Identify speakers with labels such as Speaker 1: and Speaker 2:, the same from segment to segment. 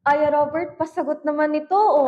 Speaker 1: Ay, Robert, pasagot naman ito, oh.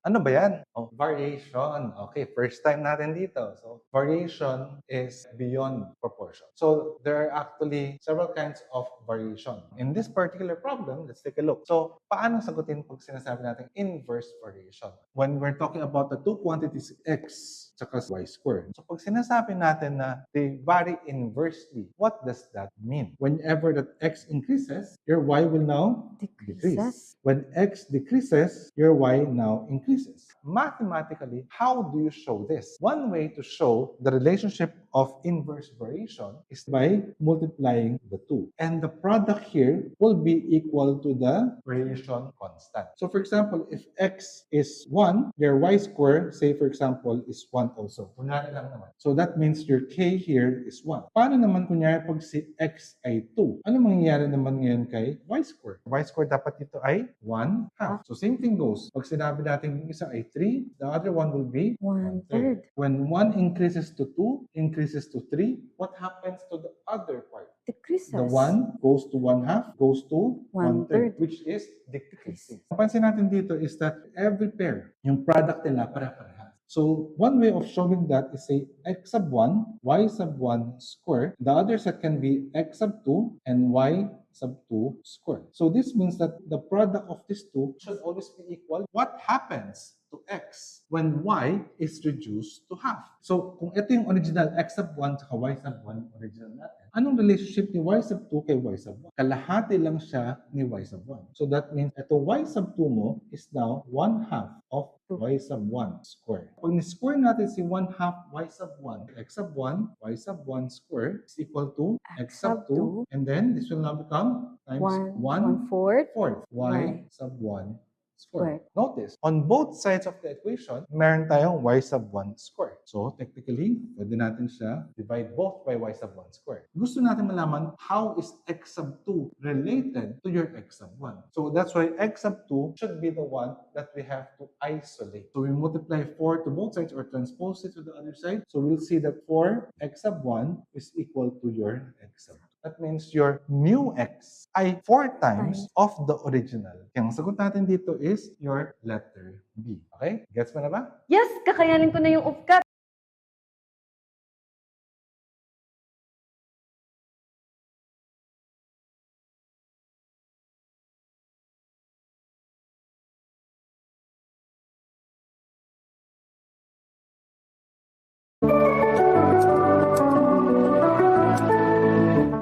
Speaker 2: Ano ba yan? Oh, variation. Okay, first time natin dito. So, variation is beyond proportion. So, there are actually several kinds of variation. In this particular problem, let's take a look. So, paano sagutin pag sinasabi natin inverse variation? When we're talking about the two quantities x tsaka y squared. So, pag sinasabi natin na they vary inversely, what does that mean? Whenever that x increases, your y will now decrease. When x decreases, your y now increases. Mathematically, how do you show this? One way to show the relationship of inverse variation is by multiplying the two. And the product here will be equal to the variation constant. So for example, if x is 1, your y square, say for example, is 1 also. Kunyari lang naman. So that means your k here is 1. Paano naman kunyari pag si x ay 2? Ano mangyayari naman ngayon kay y square? Y square dapat dito ay 1 half. So same thing goes. Pag sinabi natin yung isa ay 3, the other one will be 1/3. When 1 increases to 2, increases to 3, what happens to the other part?
Speaker 1: Decreases.
Speaker 2: The 1 goes to 1 half, goes to 1/3,
Speaker 1: 1/3.
Speaker 2: which is decreasing. Napansin natin dito is that every pair, yung product nila para-parehas. So, one way of showing that is say x sub 1, y sub 1 squared. The other set can be x sub 2 and y sub 2 squared. So, this means that the product of these two should always be equal. What happens to x when y is reduced to half? So, kung ito yung original x sub 1 at y sub 1 original natin, anong relationship ni y sub 2 kay y sub 1? Kalahati lang siya ni y sub 1. So, that means ito y sub 2 mo is now 1 half of y sub 1 square. Pag ni-square natin si 1 half y sub 1, x sub 1, y sub 1 square is equal to x sub 2. And then, this will now become times 1/4 y sub 1 square. Notice, on both sides of the equation, meron tayong y sub 1 square. So, technically, pwede natin siya divide both by y sub 1 square. Gusto natin malaman how is x sub 2 related to your x sub 1. So, that's why x sub 2 should be the one that we have to isolate. So, we multiply 4 to both sides or transpose it to the other side. So, we'll see that 4x sub 1 is equal to your x sub 2. That means your mu x ay 4 times of the original. Kaya ang sagot natin dito is your letter B. Okay? Gets mo na ba?
Speaker 1: Yes, kakayanin ko na yung UFCAT.